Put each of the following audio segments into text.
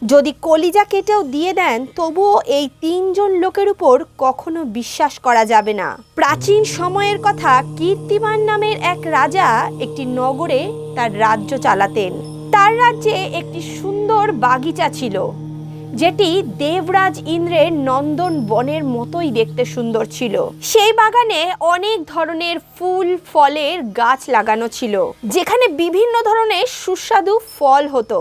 যদি কলিজা কেটেও দিয়ে দেন তবুও এই তিনজন লোকের উপর কখনো বিশ্বাস করা যাবে না। প্রাচীন সময়ের কথা, কীর্তিমান নামের এক রাজা একটি নগরে তার রাজ্য চালাতেন। তার রাজ্যে একটি সুন্দর বাগিচা ছিল, যেটি দেবরাজ ইন্দ্রের নন্দন বনের মতোই দেখতে সুন্দর ছিল। সেই বাগানে অনেক ধরনের ফুল ফলের গাছ লাগানো ছিল, যেখানে বিভিন্ন ধরনের সুস্বাদু ফল হতো।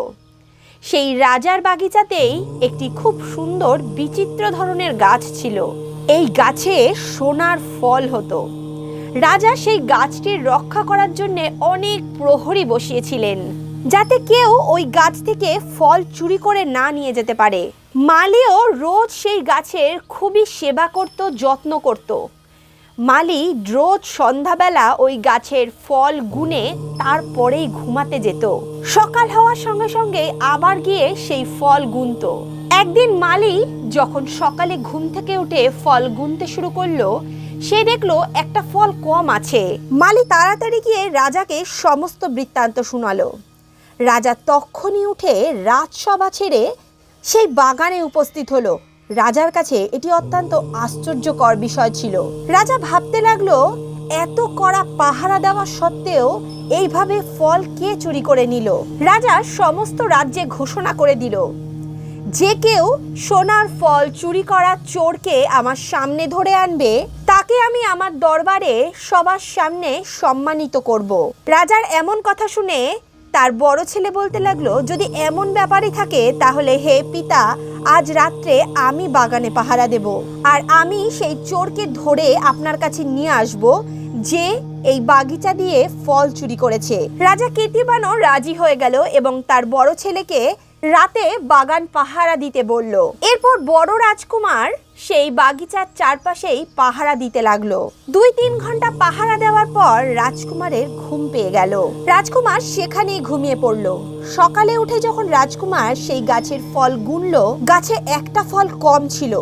সেই রাজার বাগিচাতেই একটি খুব সুন্দর বিচিত্র ধরনের গাছ ছিল। এই গাছে সোনার ফল হতো। রাজা সেই গাছটির রক্ষা করার জন্য অনেক প্রহরী বসিয়েছিলেন, যাতে কেউ ওই গাছ থেকে ফল চুরি করে না নিয়ে যেতে পারে। মালিও রোজ সেই গাছের খুবই সেবা করত, যত্ন করত। মালি রোজ সন্ধ্যাবেলা ওই গাছের ফল গুনে তারপরেই ঘুমাতে যেত। সকাল হওয়ার সঙ্গে সঙ্গে আবার গিয়ে সেই ফল গুনত। একদিন মালি যখন সকালে ঘুম থেকে উঠে ফল গুনতে শুরু করলো, সে দেখলো একটা ফল কম আছে। মালি তাড়াতাড়ি গিয়ে রাজাকে সমস্ত বৃত্তান্ত শোনালো। রাজা তক্ষুনি উঠে রাজসভা ছেড়ে সেই বাগানে উপস্থিত হলো। রাজার কাছে এটি অত্যন্ত আশ্চর্যকর বিষয় ছিল। রাজা ভাবতে লাগলো, এত কড়া পাহারা দেওয়া সত্ত্বেও এইভাবে ফল কে চুরি করে নিল। রাজা সমস্ত রাজ্যে ঘোষণা করে দিল, যে কেউ সোনার ফল চুরি করা চোরকে আমার সামনে ধরে আনবে, তাকে আমি আমার দরবারে সবার সামনে সম্মানিত করব। রাজার এমন কথা শুনে তার বড় ছেলে বলতে লাগলো, যদি এমন ব্যাপারই থাকে তাহলে হে পিতা, আজ রাত্রে আমি বাগানে পাহারা দেব, আর আমি সেই চোরকে ধরে আপনার কাছে নিয়ে আসব, যে এই বাগিচা দিয়ে ফল চুরি করেছে। রাজা কীর্তিবানও রাজি হয়ে গেল এবং তার বড় ছেলেকে রাতে বাগান পাহারা দিতে বলল। এরপর বড় রাজকুমার সেই বাগিচার চারপাশেই পাহারা দিতে লাগলো। 2-3 ঘন্টা পাহারা দেওয়ার পর রাজকুমারের ঘুম পেয়ে গেল। রাজকুমার সেখানেই ঘুমিয়ে পড়ল। সকালে উঠে যখন রাজকুমার সেই গাছের ফল গুনলো, গাছে একটা ফল কম ছিল।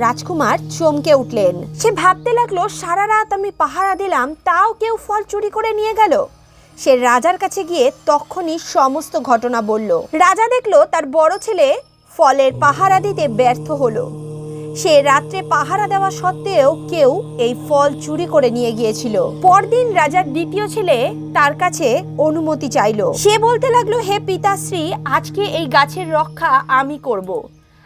রাজকুমার চমকে উঠলেন। সে ভাবতে লাগলো, সারা রাত আমি পাহারা দিলাম, তাও কেউ ফল চুরি করে নিয়ে গেল। সে রাজার কাছে গিয়ে তখনই সমস্ত ঘটনা বলল। রাজা দেখলো তার বড় ছেলে ফলের পাহারা দিতে ব্যর্থ হলো। সে রাত্রে পাহারা দেওয়া সত্ত্বেও কেউ এই ফল চুরি করে নিয়ে গিয়েছিল। পরদিন রাজার দ্বিতীয় ছেলে তার কাছে অনুমতি চাইলো। সে বলতে লাগলো, হে পিতাশ্রী, আজকে এই গাছের রক্ষা আমি করব।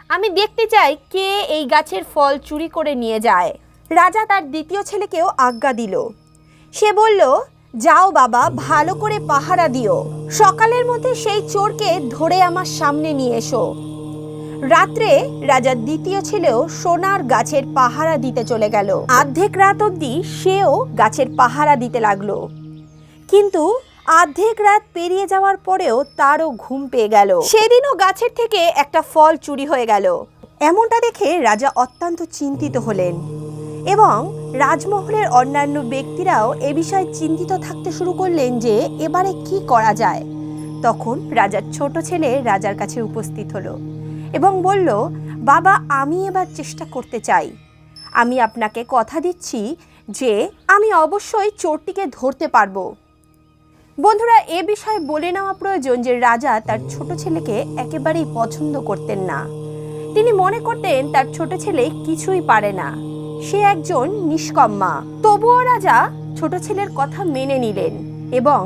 আমি দেখতে চাই কে এই গাছের ফল চুরি করে নিয়ে যায়। রাজা তার দ্বিতীয় ছেলেকেও আজ্ঞা দিল। সে বলল, যাও বাবা, ভালো করে পাহারা দিও। সকালের মধ্যে সেই চোরকে ধরে আমার সামনে নিয়ে এসো। রাত্রে রাজার দ্বিতীয় ছেলেও সোনার গাছের পাহারা দিতে চলে গেল। অর্ধেক রাত অবধি সেও গাছের পাহারা দিতে লাগলো, কিন্তু অর্ধেক রাত পেরিয়ে যাওয়ার পরেও তারও ঘুম পেয়ে গেল। সেদিনও গাছের থেকে একটা ফল চুরি হয়ে গেল। এমনটা দেখে রাজা অত্যন্ত চিন্তিত হলেন এবং রাজমহলের অন্যান্য ব্যক্তিরাও এ বিষয়ে চিন্তিত থাকতে শুরু করলেন যে এবারে কি করা যায়। তখন রাজার ছোট ছেলে রাজার কাছে উপস্থিত হলো এবং বলল, বাবা, আমি এবার চেষ্টা করতে চাই। আমি আপনাকে কথা দিচ্ছি যে আমি অবশ্যই চোরটিকে ধরতে পারবো। বন্ধুরা, এ বিষয়ে বলে নেওয়া প্রয়োজন যে রাজা তার ছোট ছেলেকে একেবারেই পছন্দ করতেন না। তিনি মনে করতেন তার ছোট ছেলে কিছুই পারে না, সে একজন নিষ্কম্মা। তবুও রাজা ছোট ছেলের কথা মেনে নিলেন এবং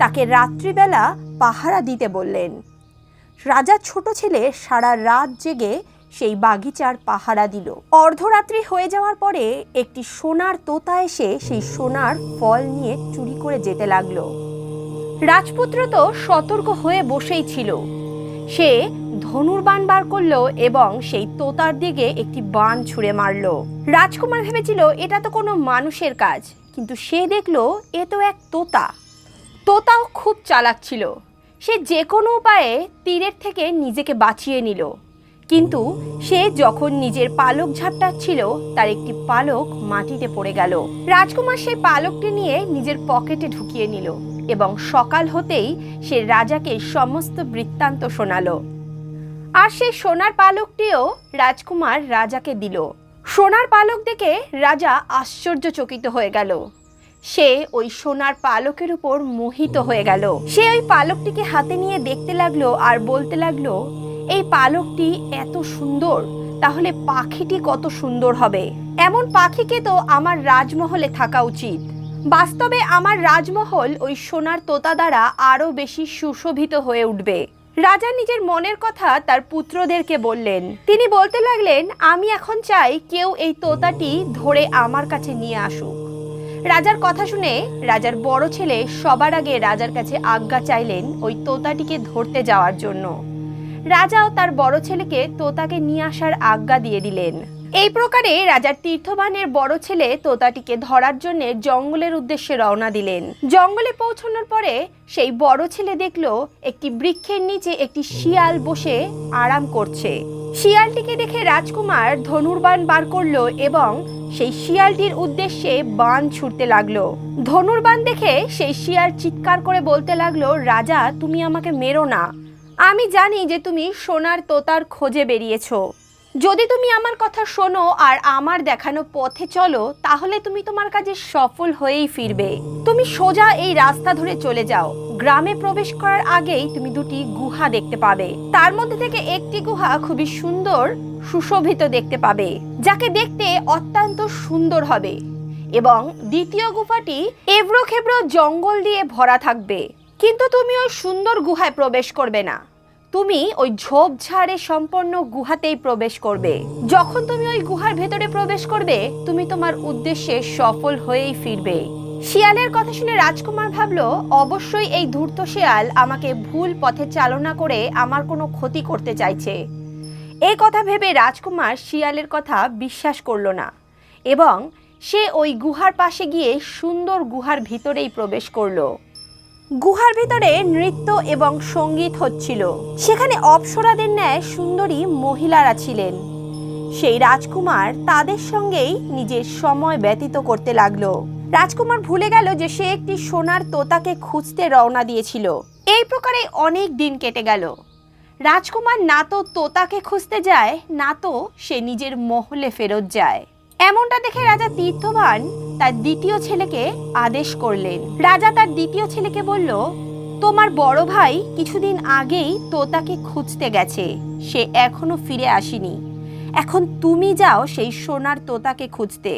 তাকে রাত্রিবেলা পাহারা দিতে বললেন। রাজার ছোট ছেলে সারা রাত জেগে সেই বাগিচার পাহারা দিল। অর্ধরাত্রি হয়ে যাওয়ার পরে একটি সোনার তোতা এসে সেই সোনার ফল নিয়ে চুরি করে যেতে লাগলো। রাজপুত্র তো সতর্ক হয়ে বসেই ছিল। সে ধনুর্বাণ বার করলো এবং সেই তোতার দিকে একটি বাণ ছুঁড়ে মারলো। রাজকুমার ভেবেছিল এটা তো কোনো মানুষের কাজ, কিন্তু সে দেখলো এ তো এক তোতা। তোতাও খুব চালাক ছিল। সে যে কোনো উপায়ে তীরের থেকে নিজেকে বাঁচিয়ে নিল, কিন্তু সে যখন নিজের পালক ঝাপটাচ্ছিল তার একটি পালক মাটিতে পড়ে গেল। রাজকুমার সেই পালকটি নিয়ে নিজের পকেটে ঢুকিয়ে নিল এবং সকাল হতেই সে রাজাকে সমস্ত বৃত্তান্ত শোনালো। আর সেই সোনার পালকটিও রাজকুমার রাজাকে দিল। সোনার পালক দেখে রাজা আশ্চর্যচকিত হয়ে গেল। সে ওই সোনার পালকের উপর মোহিত হয়ে গেল। সে ওই পালকটিকে হাতে নিয়ে দেখতে লাগলো আর বলতে লাগলো, এই পালকটি এত সুন্দর, তাহলে পাখিটি কত সুন্দর হবে। এমন পাখিকে তো আমার রাজমহলে থাকা উচিত। বাস্তবে আমার রাজমহল ওই সোনার তোতা দ্বারা আরো বেশি সুশোভিত হয়ে উঠবে। রাজা নিজের মনের কথা তার পুত্রদেরকে বললেন। তিনি বলতে লাগলেন, আমি এখন চাই কেউ এই তোতাটি ধরে আমার কাছে নিয়ে আসুক। রাজার কথা শুনে রাজার বড় ছেলে সবার আগে রাজার কাছে আজ্ঞা চাইলেন ওই তোতাটিকে ধরতে যাওয়ার জন্য। রাজাও তার বড় ছেলেকে তোতাকে নিয়ে আসার আজ্ঞা দিয়ে দিলেন। এই প্রকারে রাজার তীর্থবানের বড় ছেলে তোতাটিকে ধরার জন্য জঙ্গলের উদ্দেশ্যে রওনা দিলেন। জঙ্গলে পৌঁছানোর পরে সেই বড় ছেলে দেখলো একটি বৃক্ষের নিচে একটি শিয়াল বসে আরাম করছে। শিয়ালটিকে দেখে রাজকুমার ধনুর্বাণ বার করলো এবং সেই শিয়ালটির উদ্দেশ্যে বাণ ছুড়তে লাগলো। ধনুর্বাণ দেখে সেই শিয়াল চিৎকার করে বলতে লাগলো, রাজা, তুমি আমাকে মেরো না। আমি জানি যে তুমি সোনার তোতার খোঁজে বেরিয়েছো। যদি তুমি আমার কথা শোনো আর আমার দেখানো পথে চলো, তাহলে তুমি তোমার কাজে সফল হয়েই ফিরবে। তুমি সোজা এই রাস্তা ধরে চলে যাও। গ্রামে প্রবেশ করার আগেই তুমি দুটি গুহা দেখতে পাবে। তার মধ্যে থেকে একটি গুহা খুবই সুন্দর সুশোভিত দেখতে পাবে, যাকে দেখতে অত্যন্ত সুন্দর হবে, এবং দ্বিতীয় গুহাটি এবড়ো খেবড়ো জঙ্গল দিয়ে ভরা থাকবে। কিন্তু তুমি ওই সুন্দর গুহায় প্রবেশ করবে না, তুমি ওই ঝোপঝাড়ে সম্পন্ন গুহাতেই প্রবেশ করবে। যখন তুমি ওই গুহার ভেতরে প্রবেশ করবে, তুমি তোমার উদ্দেশ্যে সফল হয়েই ফিরবে। শিয়ালের কথা শুনে রাজকুমার ভাবলো, অবশ্যই এই ধূর্ত শিয়াল আমাকে ভুল পথে চালনা করে আমার কোনো ক্ষতি করতে চাইছে। এই কথা ভেবে রাজকুমার শিয়ালের কথা বিশ্বাস করলো না এবং সে ওই গুহার পাশে গিয়ে সুন্দর গুহার ভিতরেই প্রবেশ করলো। গুহার ভিতরে নৃত্য এবং সঙ্গীত হচ্ছিল। সেখানে অপ্সরাদের ন্যায় সুন্দরী মহিলারা ছিলেন। সেই রাজকুমার তাদের সঙ্গেই নিজের সময় ব্যতীত করতে লাগলো। রাজকুমার ভুলে গেল যে সে একটি সোনার তোতাকে খুঁজতে রওনা দিয়েছিল। এই প্রকারে অনেক দিন কেটে গেল। রাজকুমার না তো তোতাকে খুঁজতে যায়, না তো সে নিজের মহলে ফেরত যায়। এমনটা দেখে রাজা তীর্থবান তার দ্বিতীয় ছেলেকে আদেশ করলেন। রাজা তার দ্বিতীয় ছেলেকে বলল, তোমার বড় ভাই কিছুদিন আগেই তোতাকে খুঁজতে গেছে, সে এখনো ফিরে আসেনি। এখন তুমি যাও সেই সোনার তোতাকে খুঁজতে।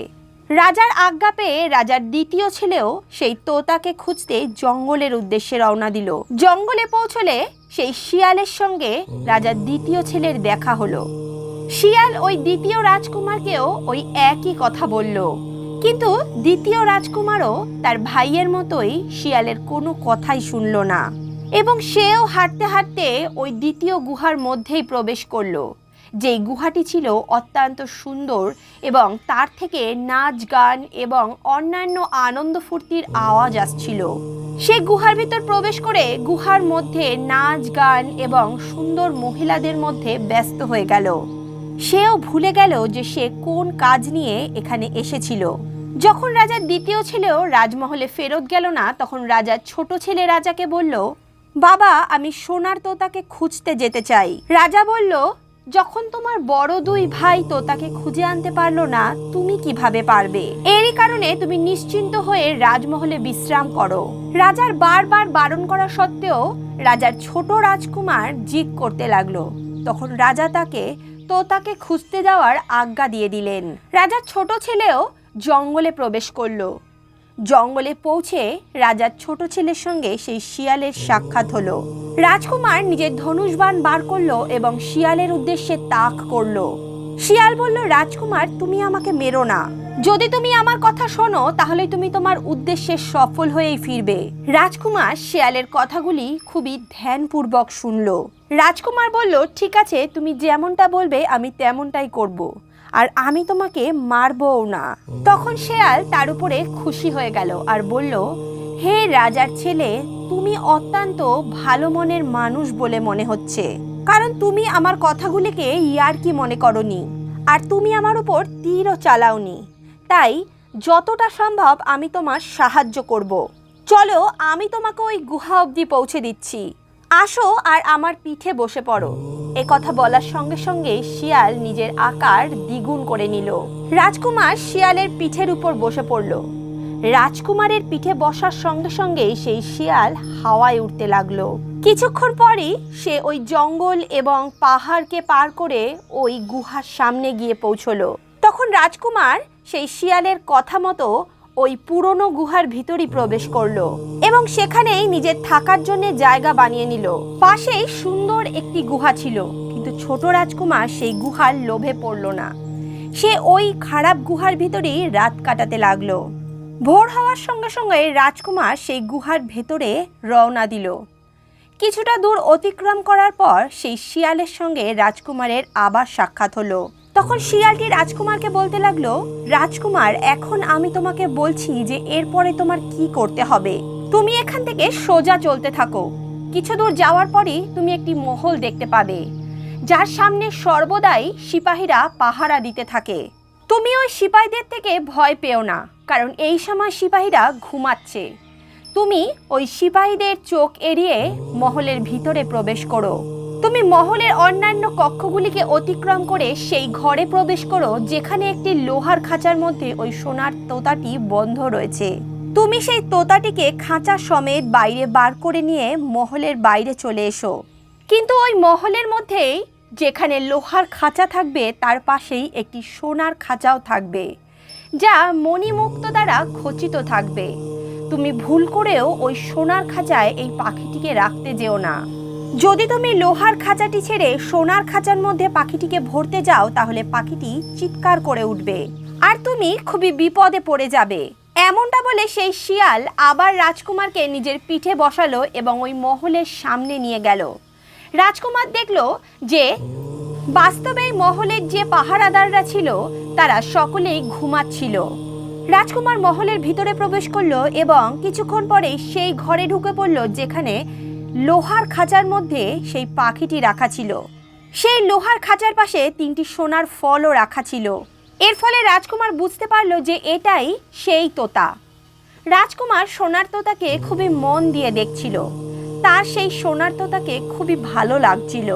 রাজার আজ্ঞা পেয়ে রাজার দ্বিতীয় ছেলেও সেই তোতাকে খুঁজতে জঙ্গলের উদ্দেশ্যে রওনা দিল। জঙ্গলে পৌঁছলে সেই শিয়ালের সঙ্গে রাজার দ্বিতীয় ছেলের দেখা হলো। শিয়াল ওই দ্বিতীয় রাজকুমারকেও ওই একই কথা বলল, কিন্তু দ্বিতীয় রাজকুমারও তার ভাইয়ের মতোই শিয়ালের কোনো কথাই শুনল না এবং সেও হাঁটতে হাঁটতে ওই দ্বিতীয় গুহার মধ্যেই প্রবেশ করলো, যেই গুহাটি ছিল অত্যন্ত সুন্দর এবং তার থেকে নাচ গান এবং অন্যান্য আনন্দ ফুর্তির আওয়াজ আসছিল। সে গুহার ভিতর প্রবেশ করে গুহার মধ্যে নাচ গান এবং সুন্দর মহিলাদের মধ্যে ব্যস্ত হয়ে গেল। সেও ভুলে গেল যে সে কোন কাজ নিয়ে এখানে এসেছিল। যখন রাজার দ্বিতীয় ছেলেও রাজমহলে ফেরত গেল না, তখন রাজার ছোট ছেলে রাজাকে বলল, বাবা, আমি সোনার তোতাকে খুঁজতে যেতে চাই। রাজা বলল, যখন তোমার বড় দুই ভাই তোতাকে খুঁজে আনতে পারলো না, তুমি কিভাবে পারবে? এরই কারণে তুমি নিশ্চিন্ত হয়ে রাজমহলে বিশ্রাম করো। রাজার বারবার বারণ করা সত্ত্বেও রাজার ছোট রাজকুমার জিদ করতে লাগলো। তখন রাজা তাকে তোতাকে খুঁজতে যাওয়ার আজ্ঞা দিয়ে দিলেন। রাজার ছোট ছেলেও জঙ্গলে প্রবেশ করলো। জঙ্গলে পৌঁছে রাজার ছোট ছেলের সঙ্গে সেই শিয়ালের সাক্ষাৎ হলো। রাজকুমার নিজের ধনুষবাণ বার করলো এবং শিয়ালের উদ্দেশ্যে তাক করলো। শিয়াল বলল, রাজকুমার, তুমি আমাকে মেরো না। যদি তুমি আমার কথা শোনো, তাহলে তুমি তোমার উদ্দেশ্যে সফল হয়েই ফিরবে। রাজকুমার শিয়ালের কথাগুলি খুবই ধ্যানপূর্বক শুনলো। রাজকুমার বলল, ঠিক আছে, তুমি যেমনটা বলবে আমি তেমনটাই করব, আর আমি তোমাকে মারবও না। তখন শিয়াল তার উপরে খুশি হয়ে গেল আর বলল, হে রাজার ছেলে, তুমি অত্যন্ত ভালো মনের মানুষ বলে মনে হচ্ছে, কারণ তুমি আমার কথাগুলিকে ইয়ার্কি মনে করনি আর তুমি আমার উপর তীরও চালাওনি। তাই যতটা সম্ভব আমি তোমার সাহায্য করব। চলো, আমি তোমাকে ওই গুহা অবধি পৌঁছে দিচ্ছি। আসো আর আমার পিঠে বসে পড়ো। এ কথা বলার সঙ্গে সঙ্গে শিয়াল নিজের আকার দ্বিগুণ করে নিল। রাজকুমার শিয়ালের পিঠের উপর বসে পড়ল। রাজকুমারের পিঠে বসার সঙ্গে সঙ্গে সেই শিয়াল হাওয়ায় উঠতে লাগলো। কিছুক্ষণ পরই সে ওই জঙ্গল এবং পাহাড়কে পার করে ওই গুহার সামনে গিয়ে পৌঁছলো। তখন রাজকুমার সেই শিয়ালের কথা মতো ওই পুরনো গুহার ভিতরই প্রবেশ করলো এবং সেখানেই নিজের থাকার জন্য জায়গা বানিয়ে নিল। পাশেই সুন্দর একটি গুহা ছিল, কিন্তু ছোট রাজকুমার সেই গুহার লোভে পড়ল না। সে ওই খারাপ গুহার ভিতরেই রাত কাটাতে লাগলো। ভোর হওয়ার সঙ্গে সঙ্গে রাজকুমার সেই গুহার ভেতরে রওনা দিল। কিছুটা দূর অতিক্রম করার পর সেই শিয়ালের সঙ্গে রাজকুমারের আবার সাক্ষাৎ হলো। তখন শিয়ালটি রাজকুমারকে বলতে লাগলো, রাজকুমার, এখন আমি তোমাকে বলছি যে এরপরে তোমার কি করতে হবে। তুমি এখান থেকে সোজা চলতে থাকো। কিছু দূর যাওয়ার পরই তুমি একটি মহল দেখতে পাবে, যার সামনে সর্বদাই সিপাহীরা পাহারা দিতে থাকে। তুমি ওই সিপাহীদের থেকে ভয় পেও না, কারণ এই সময় সিপাহীরা ঘুমাচ্ছে। তুমি ওই সিপাহীদের চোখ এড়িয়ে মহলের ভিতরে প্রবেশ করো। তুমি মহলের অন্যান্য কক্ষগুলিকে অতিক্রম করে সেই ঘরে প্রবেশ করো যেখানে একটি লোহার খাঁচার মধ্যে ওই সোনার তোতাটি বন্ধ রয়েছে। তুমি সেই তোতাটিকে খাঁচা সমেত বাইরে বার করে নিয়ে মহলের বাইরে চলে এসো। কিন্তু ওই মহলের মধ্যেই যেখানে লোহার খাঁচা থাকবে তার পাশেই একটি সোনার খাঁচাও থাকবে, যা মণিমুক্ত দ্বারা খচিত থাকবে। তুমি ভুল করেও ওই সোনার খাঁচায় এই পাখিটিকে রাখতে যেও না। যদি তুমি লোহার খাঁচাটি ছেড়ে সোনার খাঁচার মধ্যে পাখিটিকে ভরতে যাও, তাহলে পাখিটি চিৎকার করে উঠবে আর তুমি খুবই বিপদে পড়ে যাবে। এমনটা বলে সেই শিয়াল আবার রাজকুমারকে নিজের পিঠে বসালো এবং ওই মহলের সামনে নিয়ে গেল। রাজকুমার দেখল যে বাস্তবেই মহলের যে পাহারাদাররা ছিল তারা সকলেই ঘুমাচ্ছিল। রাজকুমার মহলের ভিতরে প্রবেশ করলো এবং কিছুক্ষণ পরেই সেই ঘরে ঢুকে পড়ল যেখানে লোহার খাঁচার মধ্যে সেই পাখিটি রাখা ছিল। সেই লোহার খাঁচার পাশে 3টি সোনার ফলও রাখা ছিল। এর ফলে রাজকুমার বুঝতে পারলো যে এটাই সেই তোতা। রাজকুমার সোনার তোতাকে খুবই মন দিয়ে দেখছিল। তার সেই সোনার তোতাকে খুবই ভালো লাগছিল।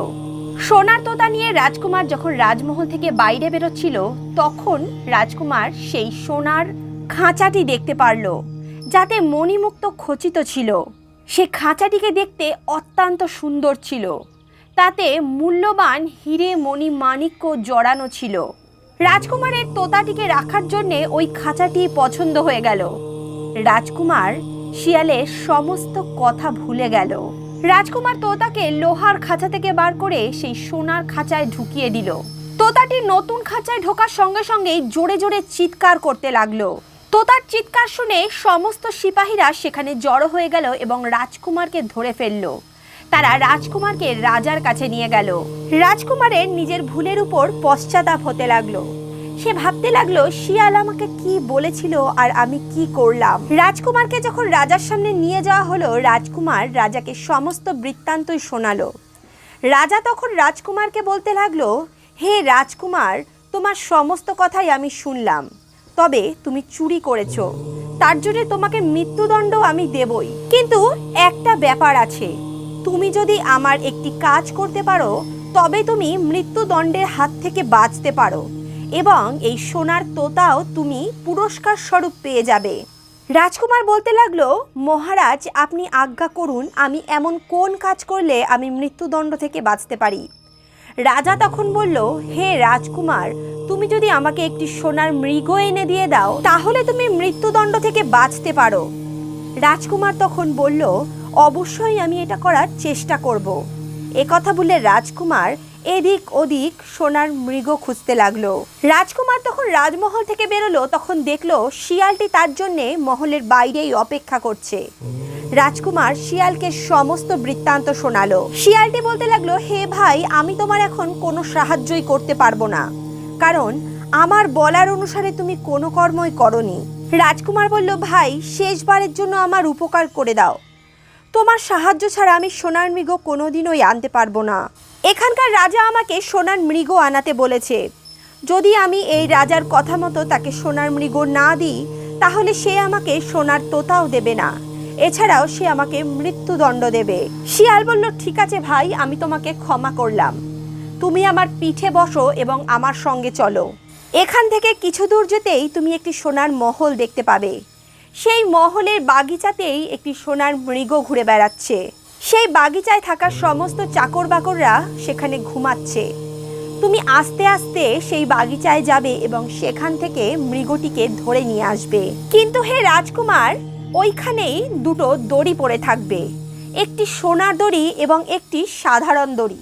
সোনার তোতা নিয়ে রাজকুমার যখন রাজমহল থেকে বাইরে বেরোচ্ছিল, তখন রাজকুমার সেই সোনার খাঁচাটি দেখতে পারল, যাতে মণিমুক্ত খচিত ছিল। সে খাঁচাটিকে দেখতে অত্যন্ত সুন্দর ছিল। তাতে মূল্যবান হিরে মণি মাণিক্য জড়ানো ছিল। রাজকুমারের তোতাটিকে রাখার জন্য ওই খাঁচাটি পছন্দ হয়ে গেল। রাজকুমার শিয়ালের সমস্ত কথা ভুলে গেল। রাজকুমার তোতাকে লোহার খাঁচা থেকে বার করে সেই সোনার খাঁচায় ঢুকিয়ে দিল। তোতাটি নতুন খাঁচায় ঢোকার সঙ্গে সঙ্গেই জোরে জোরে চিৎকার করতে লাগলো। তোতার চিৎকার শুনে সমস্ত সিপাহীরা সেখানে জড়ো হয়ে গেল এবং রাজকুমারকে ধরে ফেলল। তারা রাজকুমারকে রাজার কাছে নিয়ে গেল। রাজকুমারের নিজের ভুলের উপর পশ্চাতাপ হতে লাগলো। সে ভাবতে লাগলো, শিয়াল আমাকে কি বলেছিল আর আমি কি করলাম। রাজকুমারকে যখন রাজার সামনে নিয়ে যাওয়া হলো, রাজকুমার রাজাকে সমস্ত বৃত্তান্তই শোনালো। রাজা তখন রাজকুমারকে বলতে লাগলো, হে রাজকুমার, তোমার সমস্ত কথাই আমি শুনলাম, তবে তুমি চুরি করেছো, তার জন্য তোমাকে মৃত্যুদণ্ড আমি দেবই। কিন্তু একটা ব্যাপার আছে, তুমি যদি আমার একটি কাজ করতে পারো তবে তুমি মৃত্যুদণ্ডের হাত থেকে বাঁচতে পারো এবং এই সোনার তোতাও তুমি পুরস্কার স্বরূপ পেয়ে যাবে। রাজকুমার বলতে লাগলো, মহারাজ, আপনি আজ্ঞা করুন, আমি এমন কোন কাজ করলে আমি মৃত্যুদণ্ড থেকে বাঁচতে পারি। রাজা তখন বলল, হে রাজকুমার, তুমি যদি আমাকে একটি সোনার মৃগ এনে দিয়ে দাও তাহলে তুমি মৃত্যুদণ্ড থেকে বাঁচতে পারো। রাজকুমার তখন বলল, অবশ্যই আমি এটা করার চেষ্টা করব। একথা বলে রাজকুমার এদিক ওদিক সোনার মৃগ খুঁজতে লাগলো। রাজকুমার তখন রাজমহল থেকে বেরোলো, তখন দেখলো শিয়ালটি তার জন্যে মহলের বাইরেই অপেক্ষা করছে। রাজকুমার শিয়ালকে সমস্ত বৃত্তান্ত শোনালো। শিয়ালটি বলতে লাগলো, হে ভাই, আমি তোমার এখন কোনো সাহায্যই করতে পারবো না, কারণ আমার বলার অনুসারে তুমি কোনো কর্মই করনি। রাজকুমার বলল, ভাই, শেষবারের জন্য আমার উপকার করে দাও। তোমার সাহায্য ছাড়া আমি সোনার মৃগ কোনোদিনই আনতে পারবো না। এখানকার রাজা আমাকে সোনার মৃগ আনাতে বলেছে। যদি আমি এই রাজার কথা মতো তাকে সোনার মৃগ না দিই তাহলে সে আমাকে সোনার তোতাও দেবে না, এছাড়াও সে আমাকে মৃত্যুদণ্ড দেবে। শিয়াল বলল, ঠিক আছে ভাই, আমি তোমাকে ক্ষমা করলাম। তুমি আমার পিঠে বসো এবং আমার সঙ্গে চলো। এখান থেকে কিছু দূর যেতেই তুমি একটি সোনার মহল দেখতে পাবে। সেই মহলের বাগিচাতেই একটি সোনার মৃগ ঘুরে বেড়াচ্ছে। সেই বাগিচায় থাকা সমস্ত চাকর বাকররা সেখানে ঘুমাচ্ছে। তুমি আস্তে আস্তে সেই বাগিচায় যাবে এবং সেখান থেকে মৃগটিকে ধরে নিয়ে আসবে। কিন্তু হে রাজকুমার, ওইখানেই দুটো দড়ি পড়ে থাকবে, একটি সোনার দড়ি এবং একটি সাধারণ দড়ি।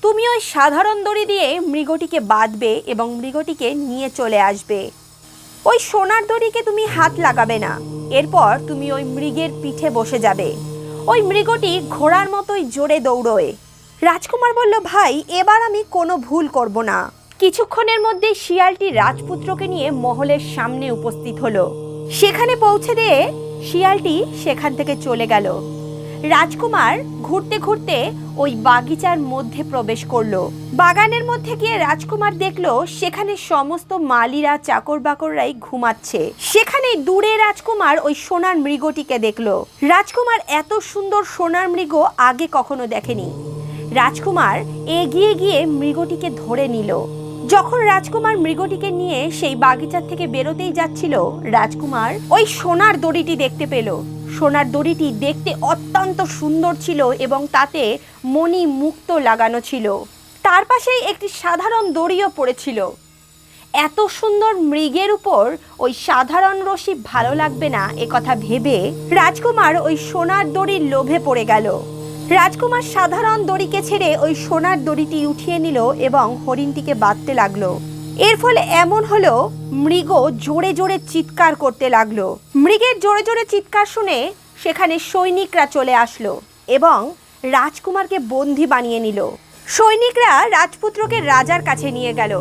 তুমি ওই সাধারণ দড়ি দিয়ে মৃগটিকে বাঁধবে এবং মৃগটিকে নিয়ে চলে আসবে। ওই সোনার দড়িকে তুমি হাত লাগাবে না। এরপর তুমি ওই মৃগের পিঠে বসে যাবে। ওই মৃগটি ঘোড়ার মতোই জোরে দৌড়োয়। রাজকুমার বলল, ভাই, এবার আমি কোনো ভুল করব না। কিছুক্ষণের মধ্যেই শিয়ালটি রাজপুত্রকে নিয়ে মহলের সামনে উপস্থিত হলো। সেখানে পৌঁছে দিয়ে শিয়ালটি সেখান থেকে চলে গেল। রাজকুমার ঘুরতে ঘুরতে ওই বাগিচার মধ্যে প্রবেশ করলো। বাগানের মধ্যে গিয়ে রাজকুমার দেখলো সেখানে সমস্ত মালিরা চাকর বাকররাই ঘুমাচ্ছে। সেখানে দূরে রাজকুমার ওই সোনার মৃগটিকে দেখলো। রাজকুমার এত সুন্দর সোনার মৃগ আগে কখনো দেখেনি। রাজকুমার এগিয়ে গিয়ে মৃগটিকে ধরে নিল। যখন রাজকুমার মৃগটিকে নিয়ে সেই বাগিচার থেকে বেরোতেই যাচ্ছিল, রাজকুমার ওই সোনার দড়িটি দেখতে পেল। সোনার দড়িটি দেখতে অত্যন্ত সুন্দর ছিল এবং তাতে মণি মুক্ত লাগানো ছিল। তার পাশেই একটি সাধারণ দড়িও পড়েছিল। এত সুন্দর মৃগের উপর ওই সাধারণ রশি ভালো লাগবে না এ কথা ভেবে রাজকুমার ওই সোনার দড়ির লোভে পড়ে গেল। রাজকুমার সাধারণ দড়িকে ছেড়ে ওই সোনার দড়িটি উঠিয়ে নিল এবং হরিণটিকে বাঁধতে লাগলো। এর ফলে এমন হলো, মৃগ জোরে জোরে চিৎকার করতে লাগলো। মৃগের জোরে জোরে চিৎকার শুনে সেখানে সৈনিকরা চলে আসলো এবং রাজকুমারকে বন্দি বানিয়ে নিল। সৈনিকরা রাজপুত্রকে রাজার কাছে নিয়ে গেল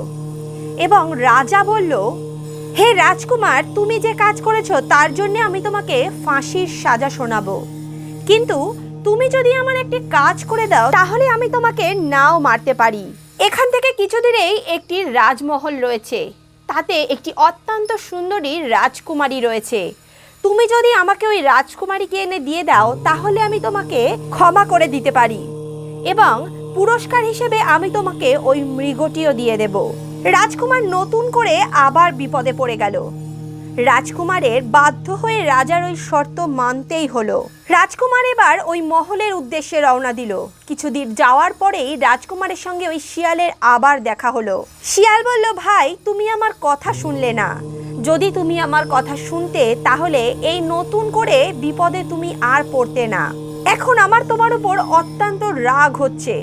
এবং রাজা বলল, হে রাজকুমার, তুমি যে কাজ করেছো তার জন্য আমি তোমাকে ফাঁসির সাজা শোনাবো, কিন্তু তুমি যদি আমার একটি কাজ করে দাও তাহলে আমি তোমাকে নাও মারতে পারি। এখান থেকে কিছু দূরেই একটি রাজমহল রয়েছে, তাতে একটি অত্যন্ত সুন্দরী রাজকুমারী রয়েছে। তুমি যদি আমাকে ওই রাজকুমারীকে এনে দিয়ে দাও তাহলে আমি তোমাকে ক্ষমা করে দিতে পারি এবং পুরস্কার হিসেবে আমি তোমাকে ওই মৃগটিও দিয়ে দেব। রাজকুমার নতুন করে আবার বিপদে পড়ে গেল। রাজকুমারের বাধ্য হয়ে রাজার ওই শর্ত মানতেই হলো। রাজকুমার এবার ওই মহলের উদ্দেশ্যে রওনা দিল। কিছুদিন যাওয়ার পরেই রাজকুমারের সঙ্গে ওই শিয়ালের আবার দেখা হলো। শিয়াল বলল, ভাই, তুমি আমার কথা শুনলে না। যদি তুমি আমার কথা শুনতে তাহলে এই নতুন করে বিপদে তুমি আর পড়তে না। এখন আমার তোমার উপর অত্যন্ত রাগ হচ্ছে,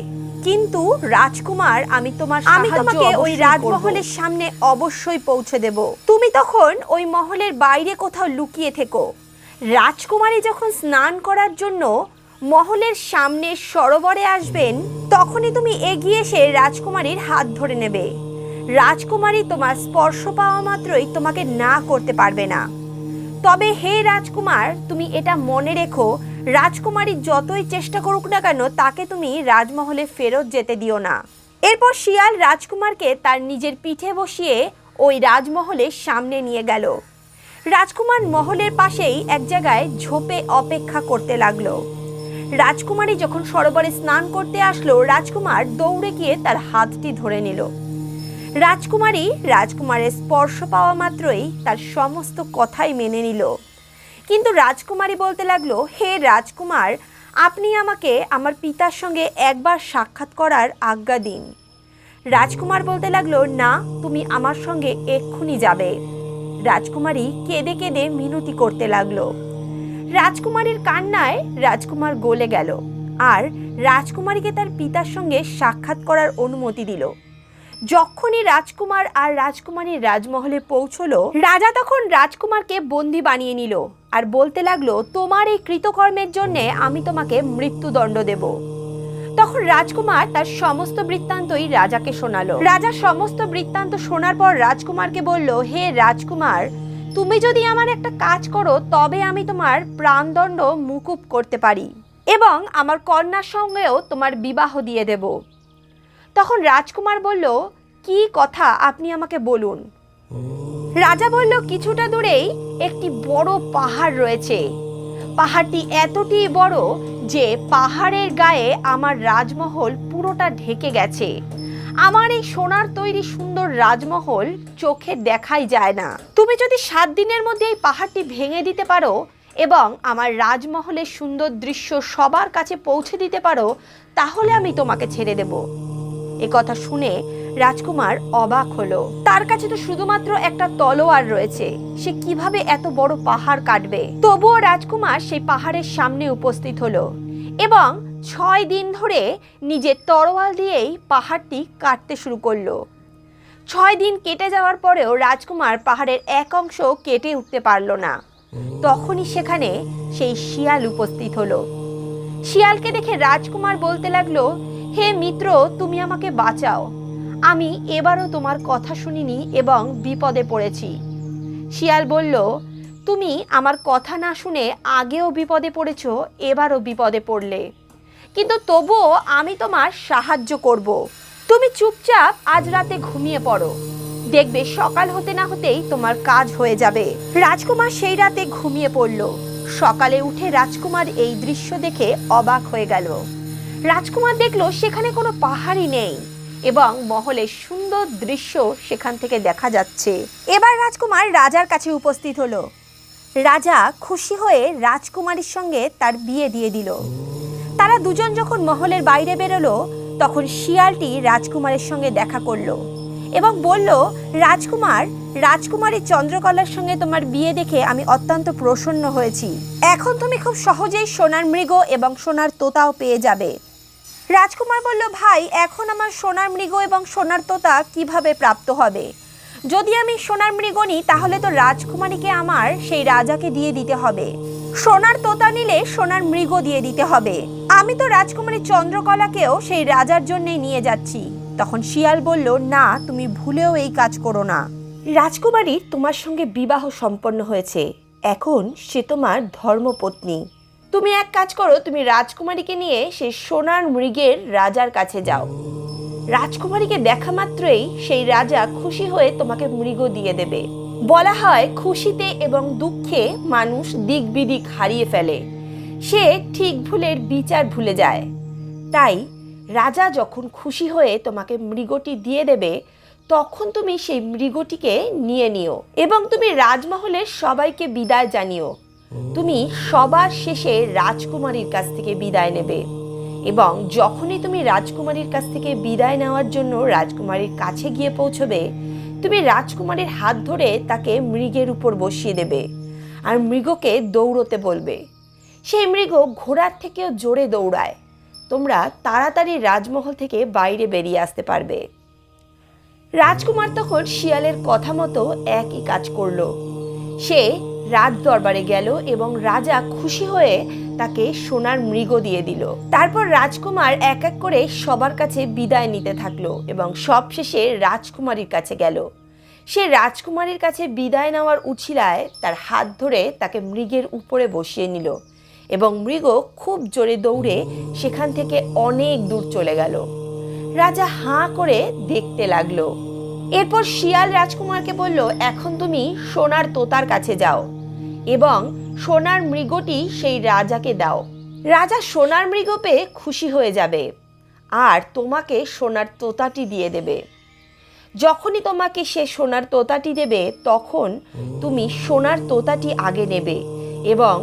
কিন্তু রাজকুমার, আমি তোমাকে ওই রাজমহলের সামনে অবশ্যই পৌঁছে দেব। তুমি তখন ওই মহলের বাইরে কোথাও লুকিয়ে থেকো। রাজকুমারী যখন স্নান করার জন্য মহলের সামনে সরোবরে আসবেন তখনই তুমি এগিয়ে এসে রাজকুমারীর হাত ধরে নেবে। রাজকুমারী তোমার স্পর্শ পাওয়া মাত্রই তোমাকে না করতে পারবে না। তবে হে রাজকুমার, তুমি এটা মনে রেখো, রাজকুমারী যতই চেষ্টা করুক না কেন তাকে তুমি রাজমহলে ফেরত যেতে দিও না। এরপর শিয়াল রাজকুমারকে তার নিজের পিঠে বসিয়ে ওই রাজমহলের সামনে নিয়ে গেল। রাজকুমার মহলের পাশেই এক জায়গায় ঝোপে অপেক্ষা করতে লাগলো। রাজকুমারী যখন সরোবরে স্নান করতে আসলো, রাজকুমার দৌড়ে গিয়ে তার হাতটি ধরে নিল। রাজকুমারী রাজকুমারের স্পর্শ পাওয়া মাত্রই তার সমস্ত কথাই মেনে নিল। কিন্তু রাজকুমারী বলতে লাগলো, হে রাজকুমার, আপনি আমাকে আমার পিতার সঙ্গে একবার সাক্ষাৎ করার আজ্ঞা দিন। রাজকুমার বলতে লাগলো, না, তুমি আমার সঙ্গে এক্ষুনি যাবে। রাজকুমারী কেঁদে কেঁদে মিনতি করতে লাগলো। রাজকুমারীর কান্নায় রাজকুমার গলে গেল আর রাজকুমারীকে তার পিতার সঙ্গে সাক্ষাৎ করার অনুমতি দিল। যখনই রাজকুমার আর রাজকুমারীর রাজমহলে পৌঁছলো, রাজা তখন রাজকুমারকে বন্দি বানিয়ে নিল আর বলতে লাগলো, তোমার এই কৃতকর্মের জন্য আমি তোমাকে মৃত্যুদণ্ড দেব। তখন রাজকুমার তার সমস্ত বৃত্তান্তই রাজাকে শোনালো। রাজা সমস্ত বৃত্তান্ত শোনার পর রাজকুমারকে বলল, হে রাজকুমার, তুমি যদি আমার একটা কাজ করো তবে আমি তোমার প্রাণদণ্ড মুকুব করতে পারি এবং আমার কন্যার সঙ্গেও তোমার বিবাহ দিয়ে দেব। তখন রাজকুমার বলল, কি কথা, আপনি আমাকে বলুন। রাজা বলল, কিছুটা দূরেই একটি বড় পাহাড় রয়েছে। পাহাড়টি এতটি বড় যে পাহাড়ের গায়ে আমার রাজমহল পুরোটা ঢেকে গেছে। আমার এই সোনার তৈরি সুন্দর রাজমহল চোখে দেখাই যায় না। তুমি যদি 7 দিনের মধ্যে এই পাহাড়টি ভেঙে দিতে পারো এবং আমার রাজমহলের সুন্দর দৃশ্য সবার কাছে পৌঁছে দিতে পারো, তাহলে আমি তোমাকে ছেড়ে দেব। এ কথা শুনে রাজকুমার অবাক হলো। তার কাছে তো শুধুমাত্র একটা তলোয়ার রয়েছে, সে কিভাবে এত বড় পাহাড় কাটবে? তবুও রাজকুমার সেই পাহাড়ের সামনে উপস্থিত হলো এবং 6 দিন ধরে নিজের তরোয়াল দিয়েই পাহাড়টি কাটতে শুরু করলো। 6 দিন কেটে যাওয়ার পরেও রাজকুমার পাহাড়ের এক অংশ কেটে উঠতে পারল না। তখনই সেখানে সেই শিয়াল উপস্থিত হলো। শিয়ালকে দেখে রাজকুমার বলতে লাগলো, হে মিত্র, তুমি আমাকে বাঁচাও, আমি এবারও তোমার কথা শুনিনি এবং বিপদে পড়েছি। শিয়াল বলল, তুমি আমার কথা না শুনে আগেও বিপদে পড়েছ, এবারও বিপদে পড়লে, কিন্তু তবুও আমি তোমার সাহায্য করব। তুমি চুপচাপ আজ রাতে ঘুমিয়ে পড়ো, দেখবে সকাল হতে না হতেই তোমার কাজ হয়ে যাবে। রাজকুমার সেই রাতে ঘুমিয়ে পড়ল। সকালে উঠে রাজকুমার এই দৃশ্য দেখে অবাক হয়ে গেল। রাজকুমার দেখলো সেখানে কোনো পাহাড়ই নেই এবং মহলের সুন্দর দৃশ্য সেখান থেকে দেখা যাচ্ছে। এবার রাজকুমার রাজার কাছে উপস্থিত হলো। রাজা খুশি হয়ে রাজকুমারীর সঙ্গে তার বিয়ে দিয়ে দিল। তারা দুজন যখন মহলের বাইরে বেরোলো, তখন শিয়ালটি রাজকুমারের সঙ্গে দেখা করলো এবং বলল, রাজকুমার, রাজকুমারী চন্দ্রকলার সঙ্গে তোমার বিয়ে দেখে আমি অত্যন্ত প্রসন্ন হয়েছি। এখন তুমি খুব সহজেই সোনার মৃগ এবং সোনার তোতাও পেয়ে যাবে। রাজকুমার বলল, ভাই, এখন আমার সোনার মৃগ এবং সোনার তোতা কিভাবে প্রাপ্ত হবে? যদি আমি সোনার মৃগ নিই তাহলে তো রাজকুমারীকে আমার সেই রাজাকে দিয়ে দিতে হবে, সোনার তোতা নিলে সোনার মৃগ দিয়ে দিতে হবে। আমি তো রাজকুমারী চন্দ্রকলাকেও সেই রাজার জন্যই নিয়ে যাচ্ছি। তখন শিয়াল বলল, না, তুমি ভুলেও এই কাজ করো না। রাজকুমারীর তোমার সঙ্গে বিবাহ সম্পন্ন হয়েছে, এখন সে তোমার ধর্মপত্নী। তুমি এক কাজ করো, তুমি রাজকুমারীকে নিয়ে সেই সোনার মৃগের রাজার কাছে যাও। রাজকুমারীকে দেখা মাত্রই সেই রাজা খুশি হয়ে তোমাকে মৃগ দিয়ে দেবে। বলা হয়, খুশিতে এবং দুঃখে মানুষ দিক বিদিক হারিয়ে ফেলে, সে ঠিক ভুলের বিচার ভুলে যায়। তাই রাজা যখন খুশি হয়ে তোমাকে মৃগটি দিয়ে দেবে, তখন তুমি সেই মৃগটিকে নিয়ে নিও এবং তুমি রাজমহলের সবাইকে বিদায় জানিও। তুমি সবার শেষে রাজকুমারীর কাছ থেকে বিদায় নেবে এবং যখনই তুমি রাজকুমারীর কাছ থেকে বিদায় নেওয়ার জন্য রাজকুমারীর কাছে গিয়ে পৌঁছবে, তুমি রাজকুমারীর হাত ধরে তাকে মৃগের উপর বসিয়ে দেবে আর মৃগকে দৌড়তে বলবে। সেই মৃগ ঘোড়ার থেকেও জোরে দৌড়ায়। তোমরা তাড়াতাড়ি রাজমহল থেকে বাইরে বেরিয়ে আসতে পারবে। রাজকুমার তখন শিয়ালের কথা মতো একই কাজ করলো। সে রাজ দরবারে গেল এবং রাজা খুশি হয়ে তাকে সোনার মৃগ দিয়ে দিল। তারপর রাজকুমার এক এক করে সবার কাছে বিদায় নিতে থাকলো এবং সবশেষে রাজকুমারীর কাছে গেল। সে রাজকুমারীর কাছে বিদায় নেওয়ার উছিলায় তার হাত ধরে তাকে মৃগের উপরে বসিয়ে নিল এবং মৃগ খুব জোরে দৌড়ে সেখান থেকে অনেক দূর চলে গেল। রাজা হাঁ করে দেখতে লাগলো। এরপর শিয়াল রাজকুমারকে বলল, এখন তুমি সোনার তোতার কাছে যাও এবং সোনার মৃগটি সেই রাজাকে দাও। রাজা সোনার মৃগ পেয়ে খুশি হয়ে যাবে আর তোমাকে সোনার তোতাটি দিয়ে দেবে। যখনই তোমাকে সে সোনার তোতাটি দেবে, তখন তুমি সোনার তোতাটি আগে নেবে এবং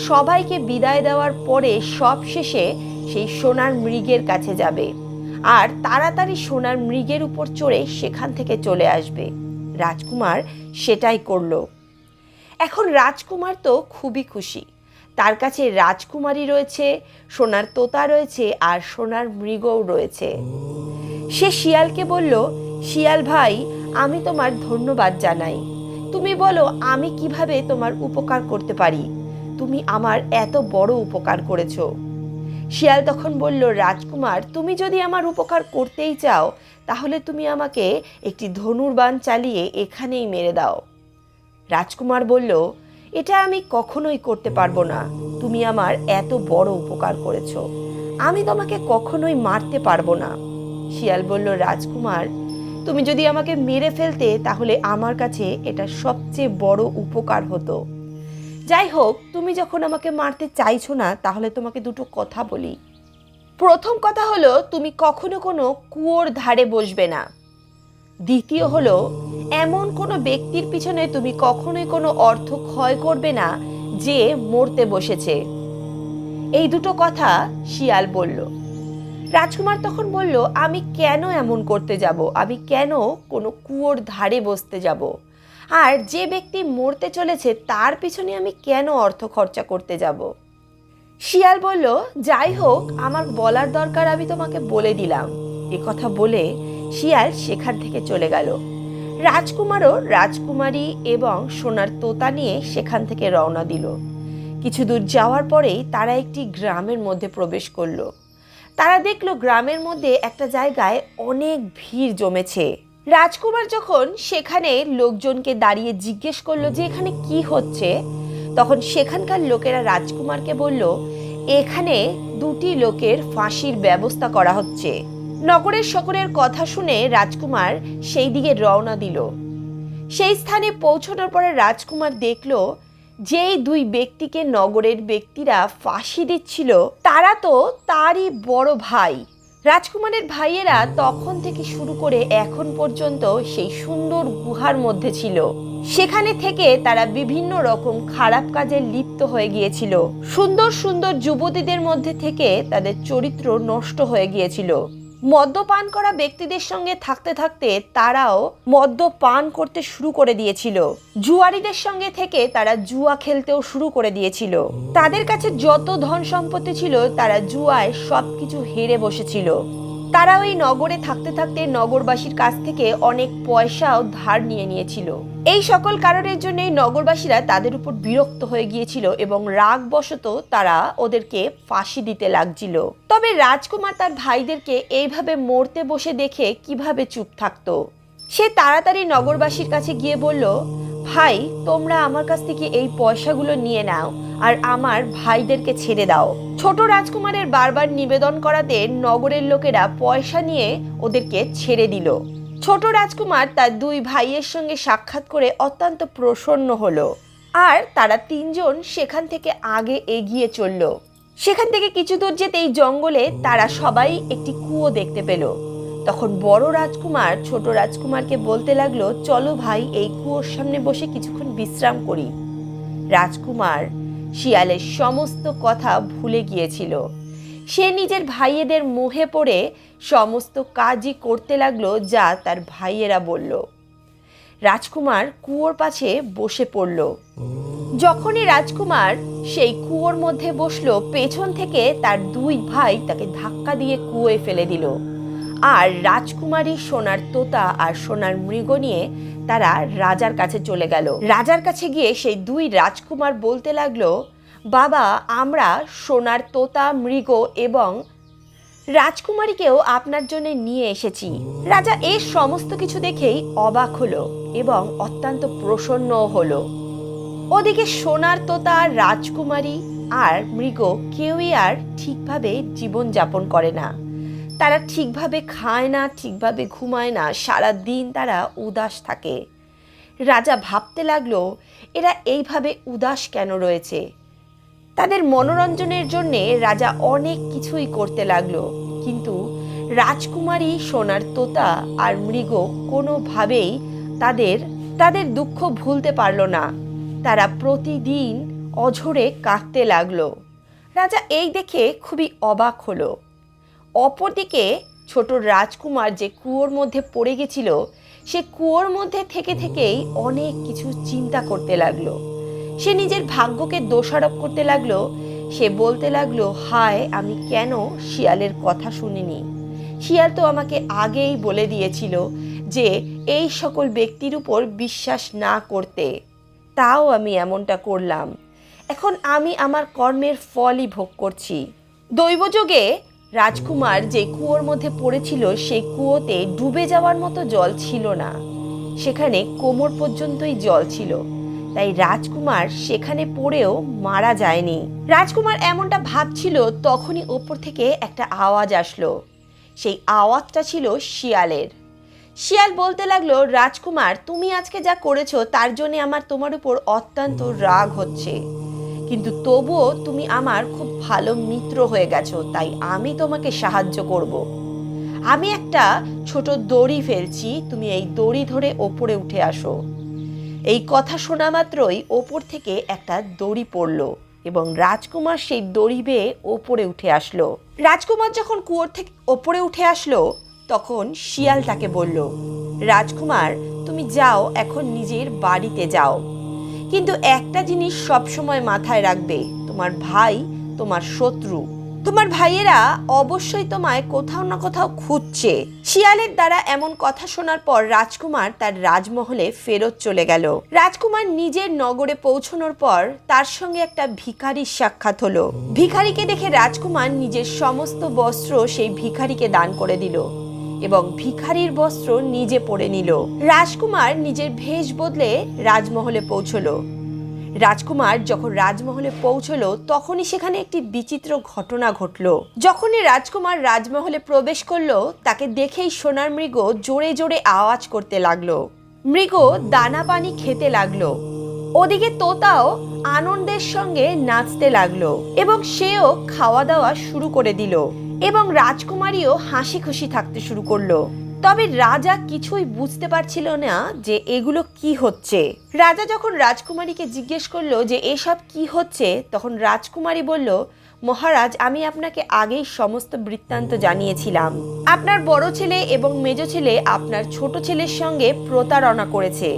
সবাইকে বিদায় দেওয়ার পরে সবশেষে সেই সোনার মৃগের কাছে যাবে আর তাড়াতাড়ি সোনার মৃগের উপর চড়ে সেখান থেকে চলে আসবে। রাজকুমার সেটাই করলো। এখন রাজকুমার তো খুবই খুশি, তার কাছে রাজকুমারী রয়েছে, সোনার তোতা রয়েছে আর সোনার মৃগও রয়েছে। সে শিয়ালকে বলল, শিয়াল ভাই, আমি তোমার ধন্যবাদ জানাই। তুমি বলো আমি কিভাবে তোমার উপকার করতে পারি? তুমি আমার এত বড় উপকার করেছো। শিয়াল তখন বলল, রাজকুমার, তুমি যদি আমার উপকার করতেই চাও তাহলে তুমি আমাকে একটি ধনুর্বাণ চালিয়ে এখানেই মেরে দাও। রাজকুমার বলল, এটা আমি কখনোই করতে পারবো না, তুমি আমার এত বড় উপকার করেছো, আমি তোমাকে কখনোই মারতে পারবো না। শিয়াল বলল, রাজকুমার, তুমি যদি আমাকে মেরে ফেলতে তাহলে আমার কাছে এটা সবচেয়ে বড় উপকার হতো। যাই হোক, তুমি যখন আমাকে মারতে চাইছো না, তাহলে তোমাকে দুটো কথা বলি। প্রথম কথা হলো, তুমি কখনো কোনো কুয়োর ধারে বসবে না। দ্বিতীয় হলো, এমন কোনো ব্যক্তির পিছনে তুমি কখনোই কোনো অর্থ ক্ষয় করবে না যে মরতে বসেছে। এই দুটো কথা শিয়াল বলল। রাজকুমার তখন বলল, আমি কেন এমন করতে যাব? আমি কেন কোনো কুয়োর ধারে বসতে যাব? আর যে ব্যক্তি মরতে চলেছে তার পিছনে আমি কেন অর্থ খরচা করতে যাব? শিয়াল বলল, যাই হোক, আমার বলার দরকার আমি তোমাকে বলে দিলাম। এ কথা বলে শিয়াল সেখান থেকে চলে গেল। রাজকুমারও রাজকুমারী এবং সোনার তোতা নিয়ে সেখান থেকে রওনা দিল। কিছু দূর যাওয়ার পরেই তারা একটি গ্রামের মধ্যে প্রবেশ করলো। তারা দেখলো গ্রামের মধ্যে একটা জায়গায় অনেক ভিড় জমেছে। রাজকুমার যখন সেখানে লোকজনকে দাঁড়িয়ে জিজ্ঞেস করলো যে এখানে কি হচ্ছে, তখন সেখানকার লোকেরা রাজকুমারকে বলল, এখানে দুটি লোকের ফাঁসির ব্যবস্থা করা হচ্ছে। নগরের সকলের কথা শুনে রাজকুমার সেই দিকে রওনা দিল। সেই স্থানে পৌঁছানোর পরে রাজকুমার দেখল যেই দুই ব্যক্তিকে নগরের ব্যক্তিরা ফাঁসি দিচ্ছিল তারা তো তারই বড় ভাই। রাজকুমারের ভাইয়েরা তখন থেকে শুরু করে এখন পর্যন্ত সেই সুন্দর গুহার মধ্যে ছিল। সেখানে থেকে তারা বিভিন্ন রকম খারাপ কাজে লিপ্ত হয়ে গিয়েছিল। সুন্দর সুন্দর যুবতীদের মধ্যে থেকে তাদের চরিত্র নষ্ট হয়ে গিয়েছিল। মদ্যপান করা ব্যক্তিদের সঙ্গে থাকতে থাকতে তারাও মদ্যপান করতে শুরু করে দিয়েছিল। জুয়ারিদের সঙ্গে থেকে তারা জুয়া খেলতেও শুরু করে দিয়েছিল। তাদের কাছে যত ধন সম্পত্তি ছিল তারা জুয়ায় সবকিছু হেরে বসেছিল। তারা ওই নগরে থাকতে থাকতে নগরবাসীর কাছ থেকে অনেক পয়সাও ধার নিয়ে নিয়েছিল। এই সকল কারণের জন্যই নগরবাসীরা তাদের উপর বিরক্ত হয়ে গিয়েছিল এবং রাগবশত তারা ওদেরকে ফাঁসি দিতে লাগছিল। তবে রাজকুমার তার ভাইদেরকে এইভাবে মরতে বসে দেখে কিভাবে চুপ থাকতো। সে তাড়াতাড়ি নগরবাসীর কাছে গিয়ে বলল, ভাই, তোমরা আমার কাছ থেকে এই পয়সাগুলো নিয়ে নাও আর আমার ভাইদেরকে ছেড়ে দাও। ছোট রাজকুমারের বারবার নিবেদন করাতে নগরের লোকেরা পয়সা নিয়ে ওদেরকে ছেড়ে দিল। ছোট রাজকুমার তার দুই ভাইয়ের সঙ্গে সাক্ষাৎ করে অত্যন্ত প্রসন্ন হলো আর তারা তিনজন সেখান থেকে আগে এগিয়ে চলল। সেখান থেকে কিছু দূর যেতেই জঙ্গলে তারা সবাই একটি কুয়ো দেখতে পেল। তখন বড় রাজকুমার ছোট রাজকুমারকে বলতে লাগলো, চলো ভাই, এই কুয়োর সামনে বসে কিছুক্ষণ বিশ্রাম করি। রাজকুমার শিয়ালের সমস্ত কথা ভুলে গিয়েছিল। সে নিজের ভাইয়েদের মোহে পড়ে সমস্ত কাজই করতে লাগলো যা তার ভাইয়েরা বলল। রাজকুমার কুয়োর পাশে বসে পড়ল। যখনই রাজকুমার সেই কুয়োর মধ্যে বসলো, পেছন থেকে তার দুই ভাই তাকে ধাক্কা দিয়ে কুয়োয় ফেলে দিল। আর রাজকুমারী সোনার তোতা আর সোনার মৃগ নিয়ে তারা রাজার কাছে চলে গেল। রাজার কাছে গিয়ে সেই দুই রাজকুমার বলতে লাগলো, বাবা, আমরা সোনার তোতা, মৃগ এবং রাজকুমারীকেও আপনার জন্য নিয়ে এসেছি। রাজা এই সমস্ত কিছু দেখেই অবাক হলো এবং অত্যন্ত প্রসন্নও হলো। ওদিকে সোনার তোতা, রাজকুমারী আর মৃগ কেউই আর ঠিকভাবে জীবন যাপন করে না। তারা ঠিকভাবে খায় না, ঠিকভাবে ঘুমায় না, সারা দিন তারা উদাস থাকে। রাজা ভাবতে লাগলো, এরা এইভাবে উদাস কেন রয়েছে? তাদের মনোরঞ্জনের জন্য রাজা অনেক কিছুই করতে লাগলো, কিন্তু রাজকুমারী, সোনার তোতা আর মৃগ কোনোভাবেই তাদের দুঃখ ভুলতে পারল না। তারা প্রতিদিন অঝরে কাঁদতে লাগলো। রাজা এই দেখে খুবই অবাক হলো। অপরদিকে ছোট রাজকুমার যে কুয়োর মধ্যে পড়ে গেছিল, সে কুয়োর মধ্যে থেকে থেকেই অনেক কিছু চিন্তা করতে লাগলো। সে নিজের ভাগ্যকে দোষারোপ করতে লাগলো। সে বলতে লাগলো, হায়, আমি কেন শিয়ালের কথা শুনিনি? শিয়াল তো আমাকে আগেই বলে দিয়েছিল যে এই সকল ব্যক্তির উপর বিশ্বাস না করতে, তাও আমি এমনটা করলাম। এখন আমি আমার কর্মের ফলই ভোগ করছি। দৈবযোগে রাজকুমার যে কুয়োর মধ্যে পড়েছিল সেই কুয়োতে ডুবে যাওয়ার মতো জল ছিল না, সেখানে কোমর পর্যন্তই জল ছিল। তাই রাজকুমার সেখানে পড়েও মারা যায়নি। রাজকুমার এমনটা ভাবছিল, তখনই ওপর থেকে একটা আওয়াজ আসলো। সেই আওয়াজটা ছিল শিয়ালের। শিয়াল বলতে লাগলো, রাজকুমার, তুমি আজকে যা করেছো তার জন্য আমার তোমার উপর অত্যন্ত রাগ হচ্ছে, কিন্তু তবুও তুমি আমার খুব ভালো মিত্র হয়ে গেছো, তাই আমি তোমাকে সাহায্য করব। আমি একটা ছোট দড়ি ফেলছি, তুমি এই দড়ি ধরে ওপরে উঠে আসো। এই কথা শোনা মাত্রই ওপর থেকে একটা দড়ি পড়ল এবং রাজকুমার সেই দড়ি বেয়ে ওপরে উঠে আসলো। রাজকুমার যখন কুয়োর থেকে ওপরে উঠে আসলো তখন শিয়াল তাকে বলল, রাজকুমার তুমি যাও, এখন নিজের বাড়িতে যাও, কিন্তু একটা জিনিস সবসময় মাথায় রাখবে, তোমার ভাই তোমার শত্রু, তোমার ভাইয়েরা অবশ্যই তোমায় কোথাও না কোথাও খুঁজছে। শিয়ালের দ্বারা এমন কথা শোনার পর রাজকুমার তার রাজমহলে ফেরত চলে গেল। রাজকুমার নিজের নগরে পৌঁছানোর পর তার সঙ্গে একটা ভিখারির সাক্ষাৎ হলো। ভিখারিকে দেখে রাজকুমার নিজের সমস্ত বস্ত্র সেই ভিখারিকে দান করে দিল এবং ভিখারির বস্ত্র নিজে পরে নিল। রাজকুমার নিজের ভেষ বদলে রাজমহলে পৌঁছলো। রাজকুমার যখন রাজমহলে পৌঁছলো তখনই সেখানে একটি বিচিত্র ঘটনা ঘটলো। যখনই রাজকুমার রাজমহলে প্রবেশ করলো তাকে দেখেই সোনার মৃগ জোরে জোরে আওয়াজ করতে লাগলো। মৃগ দানা পানি খেতে লাগলো। ওদিকে তোতাও আনন্দের সঙ্গে নাচতে লাগলো এবং সেও খাওয়া দাওয়া শুরু করে দিল এবং রাজকুমারীও হাসি খুশি থাকতে শুরু করলো। তবে রাজা কিছুই বুঝতে পারছিল না যে এগুলো কি হচ্ছে। রাজা যখন রাজকুমারীকে জিজ্ঞেস করলো যে এসব কি হচ্ছে, তখন রাজকুমারী বলল, মহারাজ আমি আপনাকে আগেই সমস্ত বৃত্তান্ত জানিয়েছিলাম। আপনার বড় ছেলে এবং মেজ ছেলে আপনার ছোট ছেলের সঙ্গে প্রতারণা করেছে,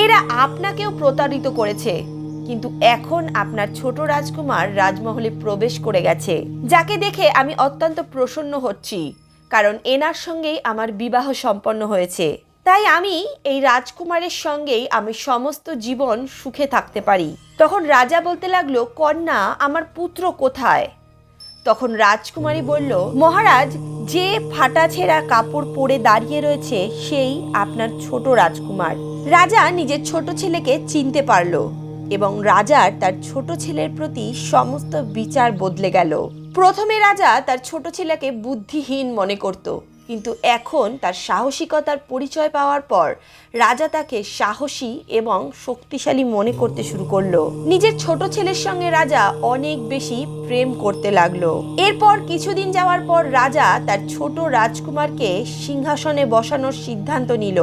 এরা আপনাকেও প্রতারিত করেছে, কিন্তু এখন আপনার ছোট রাজকুমার রাজমহলে প্রবেশ করে গেছে, যাকে দেখে আমি অত্যন্ত প্রসন্ন হচ্ছি, কারণ এনার সঙ্গেই আমার বিবাহ সম্পন্ন হয়েছে। তাই আমি এই রাজকুমারের সঙ্গেই আমি সমস্ত জীবন সুখে থাকতে পারি। তখন রাজা বলতে লাগলো, কন্যা আমার পুত্র কোথায়? তখন রাজকুমারী বলল, মহারাজ যে ফাটা ছেঁড়া কাপড় পরে দাঁড়িয়ে রয়েছে সেই আপনার ছোট রাজকুমার। রাজা নিজের ছোট ছেলেকে চিনতে পারলো এবং রাজার তার ছোট ছেলের প্রতি সমস্ত বিচার বদলে গেল। প্রথমে রাজা তার ছোট ছেলেকে বুদ্ধিহীন মনে করত, কিন্তু এখন তার সাহসিকতার পরিচয় পাওয়ার পর রাজা তাকে সাহসী এবং শক্তিশালী মনে করতে শুরু করলো। নিজের ছোট ছেলের সঙ্গে রাজা অনেক বেশি প্রেম করতে লাগলো। এরপর কিছুদিন যাওয়ার পর রাজা তার ছোট রাজকুমারকে সিংহাসনে বসানোর সিদ্ধান্ত নিল।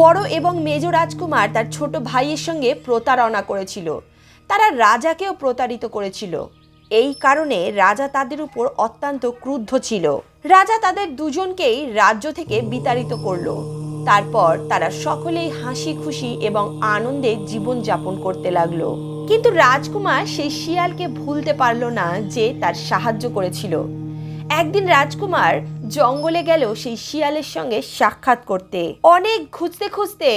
বড় এবং মেজ রাজকুমার তার ছোট ভাইয়ের সঙ্গে প্রতারণা করেছিল, তারা রাজাকেও প্রতারিত করেছিল। এই কারণে রাজা তাদের উপর অত্যন্ত ক্রুদ্ধ ছিল। রাজা তাদের দুজনকেই রাজ্য থেকে বিতাড়িত করলো। তারপর তারা সকলেই হাসি খুশি এবং আনন্দে জীবন যাপন করতে লাগলো। কিন্তু রাজকুমার সেই শিয়ালকে ভুলতে পারল না যে তার সাহায্য করেছিল। একদিন রাজকুমার জঙ্গলে গেল সেই শিয়ালের সঙ্গে সাক্ষাৎ করতে। অনেক খুঁজতে খুঁজতে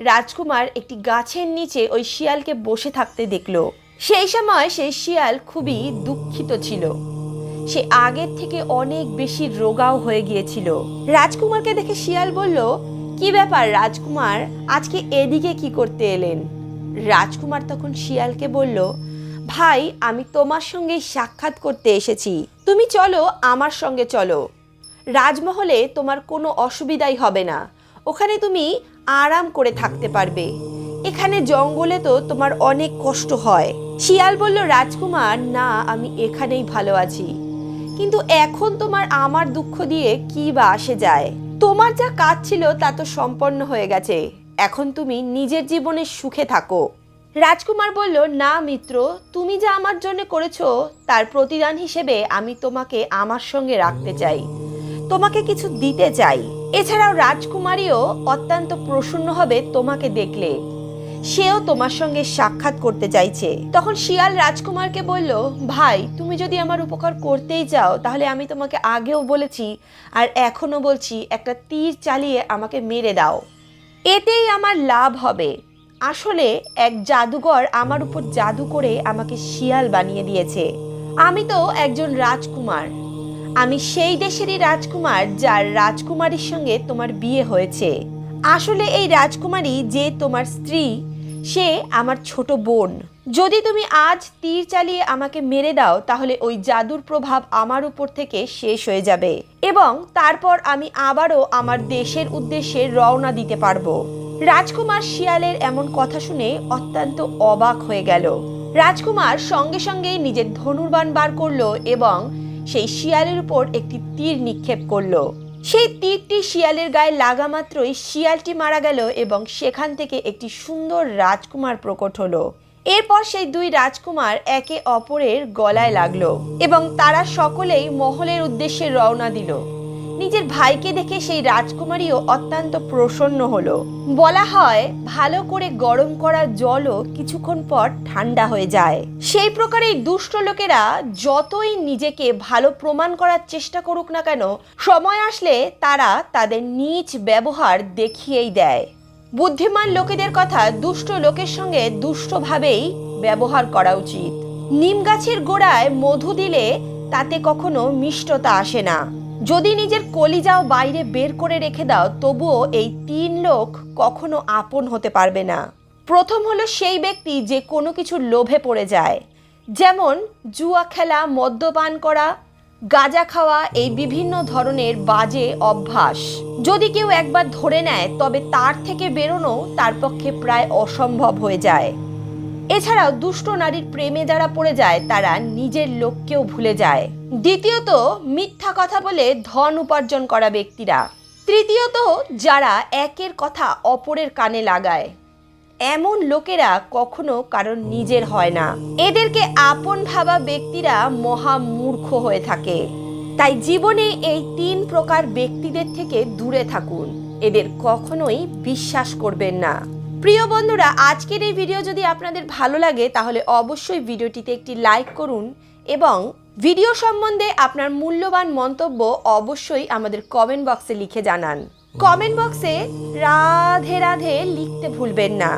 রাজকুমার একটি গাছের নিচে ওই শিয়ালকে বসে থাকতে দেখলো। সেই সময় সেই শিয়াল খুবই দুঃখিত ছিল, সে আগের থেকে অনেক বেশি রোগাও হয়ে গিয়েছিল। রাজকুমারকে দেখে শিয়াল বলল, কি ব্যাপার রাজকুমার, আজকে এদিকে কি করতে এলেন? রাজকুমার তখন শিয়ালকে বলল, ভাই আমি তোমার সঙ্গে সাক্ষাৎ করতে এসেছি, তুমি চলো আমার সঙ্গে চলো। রাজমহলে তোমার কোনো অসুবিধাই হবে না, ওখানে তুমি আরাম করে থাকতে পারবে, এখানে জঙ্গলে তো তোমার অনেক কষ্ট হয়। শিয়াল বলল, রাজকুমার না, আমি এখানেই ভালো আছি, কিন্তু এখন তোমার আমার দুঃখ দিয়ে কি বা আসে যায়? তোমার যা কাজ ছিল তা তো সম্পন্ন হয়ে গেছে, এখন তুমি নিজের জীবনে সুখে থাকো। রাজকুমার বলল, না মিত্র, তুমি যা আমার জন্য করেছো তার প্রতিদান হিসেবে আমি তোমাকে আমার সঙ্গে রাখতে চাই, তোমাকে কিছু দিতে চাই। এছাড়াও রাজকুমারীও অত্যন্ত প্রসন্ন হবে তোমাকে দেখলে, সেও তোমার সঙ্গে সাক্ষাৎ করতে চাইছে। তখন শিয়াল রাজকুমারকে বলল, ভাই তুমি যদি আমার উপকার করতেই চাও তাহলে আমি তোমাকে আগেও বলেছি আর এখনো বলছি, একটা তীর চালিয়ে আমাকে মেরে দাও, এতেই আমার লাভ হবে। আসলে এক জাদুকর আমার উপর জাদু করে আমাকে শিয়াল বানিয়ে দিয়েছে। আমি তো একজন রাজকুমার, আমি সেই দেশেরই রাজকুমার যার রাজকুমারীর সঙ্গে তোমার বিয়ে হয়েছে। আসলে এই রাজকুমারী যে তোমার স্ত্রী, সে আমার ছোট বোন। যদি তুমি আজ তীর চালিয়ে আমাকে মেরে দাও তাহলে ওই জাদুর প্রভাব আমার উপর থেকে শেষ হয়ে যাবে এবং তারপর আমি আবারও আমার দেশের উদ্দেশ্যে রওনা দিতে পারবো। রাজকুমার শিয়ালের এমন কথা শুনে অত্যন্ত অবাক হয়ে গেল। রাজকুমার সঙ্গে সঙ্গেই নিজের ধনুর্বাণ বার করলো এবং সেই শিয়ালের উপর একটি তীর নিক্ষেপ করলো। সেই তীরটি শিয়ালের গায়ে লাগা মাত্রই শিয়ালটি মারা গেল এবং সেখান থেকে একটি সুন্দর রাজকুমার প্রকট হলো। এরপর সেই দুই রাজকুমার একে অপরের গলায় লাগলো এবং তারা সকলেই মহলের উদ্দেশ্যে রওনা দিল। নিজের ভাইকে দেখে সেই রাজকুমারীও অত্যন্ত প্রসন্ন হলো। বলা হয় ভালো করে গরম করা জলও কিছুক্ষণ পর ঠান্ডা হয়ে যায়। সেই প্রকার এই দুষ্ট লোকেরা যতই নিজেকে ভালো প্রমাণ করার চেষ্টা করুক না কেন, সময় আসলে তারা তাদের নীচ ব্যবহার দেখিয়েই দেয়। বুদ্ধিমান লোকেদের কথা দুষ্ট লোকের সঙ্গে দুষ্টভাবেই ব্যবহার করা উচিত। নিম গাছের গোড়ায় মধু দিলে তাতে কখনো মিষ্টতা আসে না। যদি নিজের কলিজাও বাইরে বের করে রেখে দাও, তবুও এই তিন লোক কখনো আপন হতে পারবে না। প্রথম হলো সেই ব্যক্তি যে কোনো কিছুর লোভে পড়ে যায়, যেমন জুয়া খেলা, মদ্যপান করা, গাঁজা খাওয়া, এই বিভিন্ন ধরনের বাজে অভ্যাস যদি কেউ একবার ধরে নেয় তবে তার থেকে বেরোনো তার পক্ষে প্রায় অসম্ভব হয়ে যায়। এছাড়াও দুষ্ট নারীর প্রেমে যারা পড়ে যায় তারা নিজের লোককেও ভুলে যায়। দ্বিতীয়ত, মিথ্যা কথা বলে ধন উপার্জন করা ব্যক্তিরা। তৃতীয়ত, যারা একের কথা অপরের কানে লাগায়। এমন লোকেরা কখনো কারণ নিজের হয় না। এদেরকে আপন ভাবা ব্যক্তিরা মহা মূর্খ হয়ে থাকে। তাই জীবনে এই তিন প্রকার ব্যক্তিদের থেকে দূরে থাকুন। এদের কখনোই বিশ্বাস করবেন না। প্রিয় বন্ধুরা, আজকের এই ভিডিও যদি আপনাদের ভালো লাগে তাহলে অবশ্যই ভিডিওটিতে একটি লাইক করুন এবং ভিডিও সম্বন্ধে আপনার মূল্যবান মন্তব্য অবশ্যই আমাদের কমেন্ট বক্সে লিখে জানান। কমেন্ট বক্সে রাধে রাধে লিখতে ভুলবেন না।